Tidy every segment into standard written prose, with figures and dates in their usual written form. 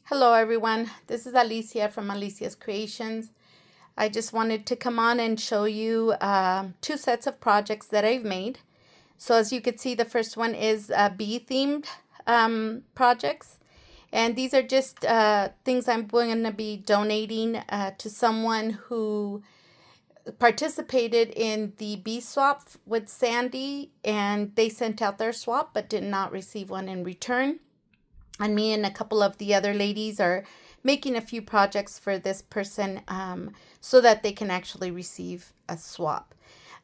Hello everyone, this is Alicia from Alicia's Creations. I just wanted to come on and show you two sets of projects that I've made. So as you can see, the first one is bee themed projects. And these are just things I'm going to be donating to someone who participated in the bee swap with Sandy, and they sent out their swap but did not receive one in return. And me and a couple of the other ladies are making a few projects for this person so that they can actually receive a swap.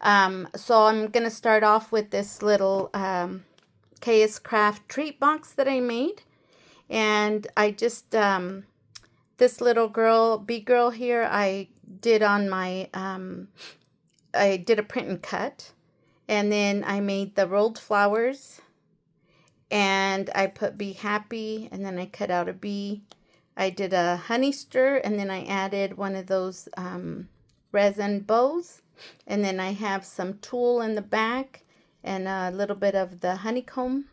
So I'm going to start off with this little KS Craft treat box that I made. And I just, this little girl, bee girl here, I did on my, I did a print and cut. And then I made the rolled flowers. And I put be happy, and then I cut out a bee. I did a honey stir, and then I added one of those resin bows. And then I have some tulle in the back and a little bit of the honeycomb.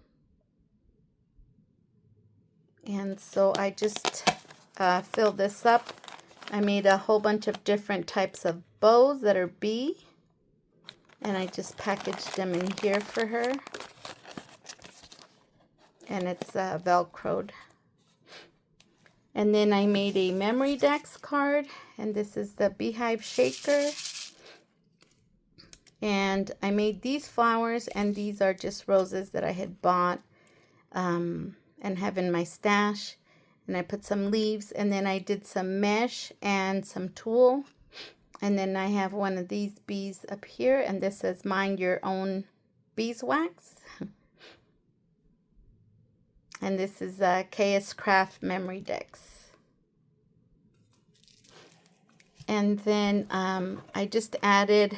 And so I just filled this up. I made a whole bunch of different types of bows that are bee. And I just packaged them in here for her. And it's velcroed. And then I made a memory decks card, and this is the beehive shaker. And I made these flowers, and these are just roses that I had bought and have in my stash. And I put some leaves, and then I did some mesh and some tulle. And then I have one of these bees up here, and this says mind your own beeswax. And this is KS Craft Memory Decks. And then I just added,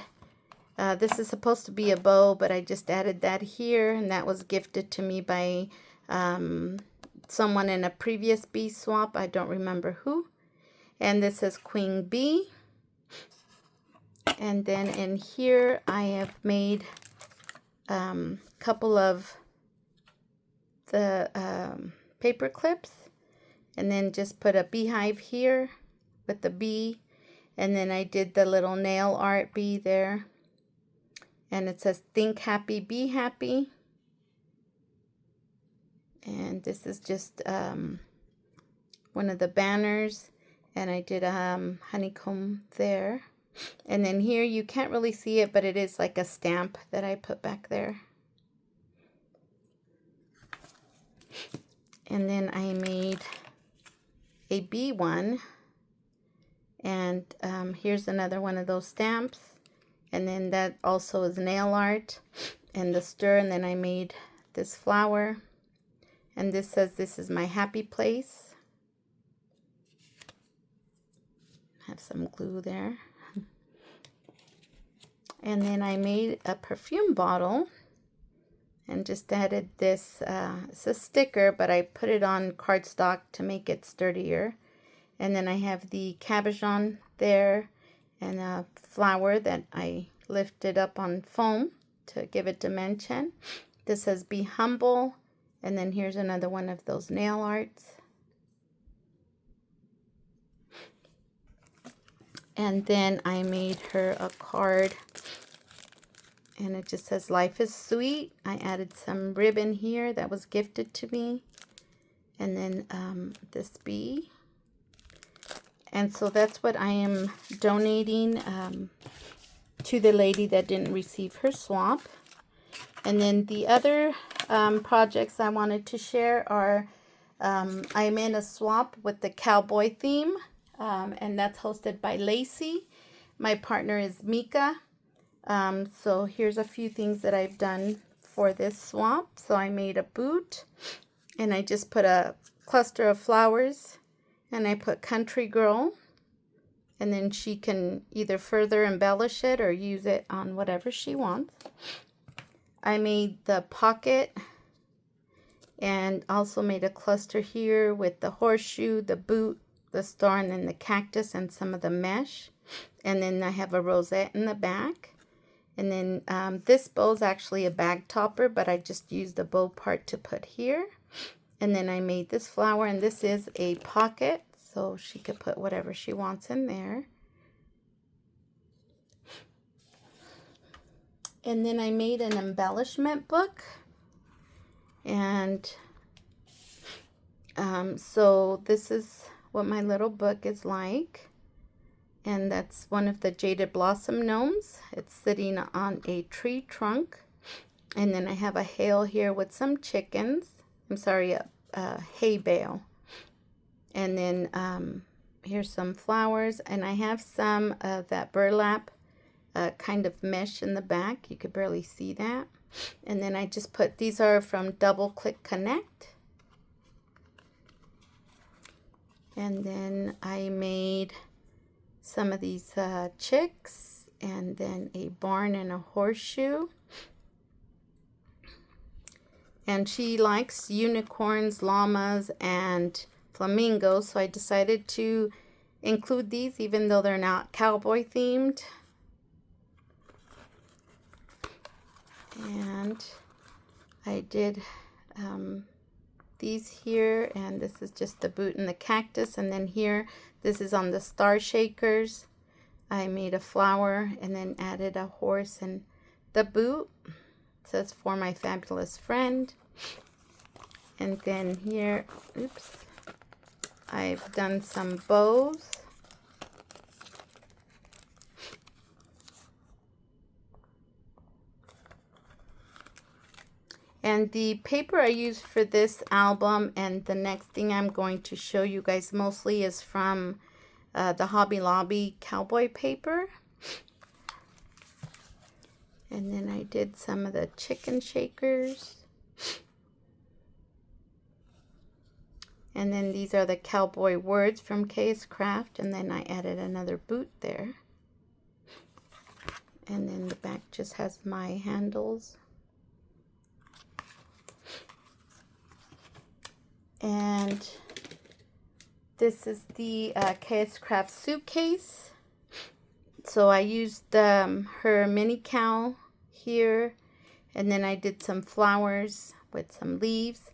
this is supposed to be a bow, but I just added that here. And that was gifted to me by someone in a previous bee swap. I don't remember who. And this is Queen Bee. And then in here I have made a couple of the paper clips, and then just put a beehive here with the bee, and then I did the little nail art bee there, and it says think happy, be happy. And this is just one of the banners, and I did a honeycomb there. And then here you can't really see it, but it is like a stamp that I put back there. And then I made a bee one, and here's another one of those stamps, and then that also is nail art and the stir. And then I made this flower, and this says this is my happy place. Have some glue there. And then I made a perfume bottle and just added this, it's a sticker, but I put it on cardstock to make it sturdier. And then I have the cabochon there, and a flower that I lifted up on foam to give it dimension. This says be humble, and then here's another one of those nail arts. And then I made her a card, and it just says life is sweet. I added some ribbon here that was gifted to me, and then this bee. And so that's what I am donating to the lady that didn't receive her swap. And then the other projects I wanted to share are I'm in a swap with the cowboy theme, and that's hosted by Lacey. My partner is Mika. So here's a few things that I've done for this swap. So I made a boot, and I just put a cluster of flowers, and I put country girl, and then she can either further embellish it or use it on whatever she wants. I made the pocket, and also made a cluster here with the horseshoe, the boot, the star, and then the cactus and some of the mesh. And then I have a rosette in the back. And then this bow is actually a bag topper, but I just used the bow part to put here. And then I made this flower, and this is a pocket, so she could put whatever she wants in there. And then I made an embellishment book. And so this is what my little book is like. And that's one of the jaded blossom gnomes. It's sitting on a tree trunk. And then I have a hail here with some chickens. I'm sorry, a hay bale. And then here's some flowers. And I have some of that burlap kind of mesh in the back. You could barely see that. And then I just put, these are from Double Click Connect. And then I made some of these chicks, and then a barn and a horseshoe. And she likes unicorns, llamas, and flamingos, so I decided to include these even though they're not cowboy themed. And I did these here, and this is just the boot and the cactus. And then here, this is on the star shakers. I made a flower and then added a horse, and the boot says for my fabulous friend. And then here, oops, I've done some bows. And the paper I used for this album and the next thing I'm going to show you guys mostly is from the Hobby Lobby cowboy paper. And then I did some of the chicken shakers. And then these are the cowboy words from KS Craft. And then I added another boot there. And then the back just has my handles. And this is the KS Craft suitcase. So I used her mini cow here, and then I did some flowers with some leaves,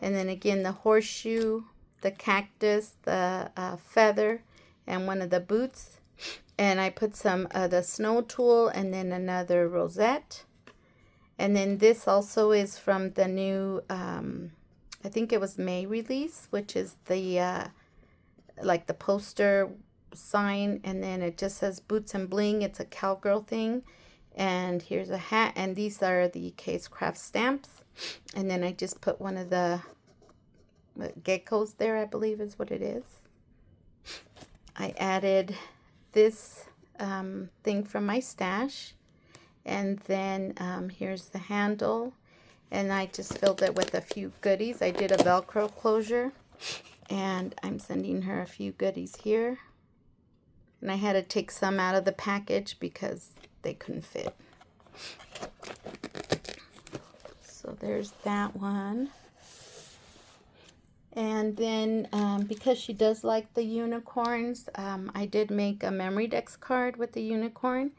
and then again the horseshoe, the cactus, the feather, and one of the boots. And I put some of the snow tulle and then another rosette. And then this also is from the new I think it was May release, which is the like the poster sign, and then it just says Boots and Bling. It's a cowgirl thing. And here's a hat, and these are the KS Craft stamps. And then I just put one of the geckos there, I believe is what it is. I added this thing from my stash, and then here's the handle. And I just filled it with a few goodies. I did a Velcro closure, and I'm sending her a few goodies here. And I had to take some out of the package because they couldn't fit. So there's that one. And then because she does like the unicorns, I did make a memory dex card with the unicorn.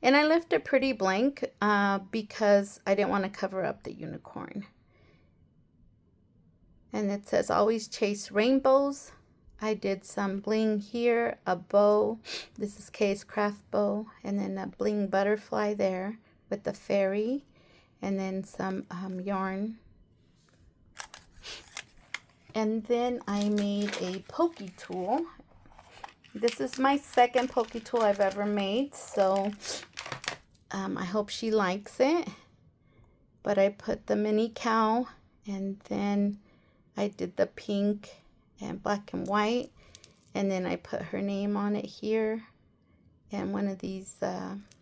And I left it pretty blank because I didn't want to cover up the unicorn. And it says, always chase rainbows. I did some bling here, a bow. This is KS Craft bow. And then a bling butterfly there with the fairy. And then some yarn. And then I made a pokey tool. This is my second pokey tool I've ever made, so I hope she likes it. But I put the mini cow, and then I did the pink and black and white, and then I put her name on it here, and one of these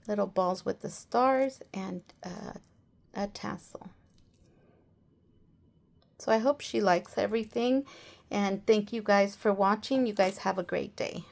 little balls with the stars, and a tassel. So I hope she likes everything, and thank you guys for watching. You guys have a great day.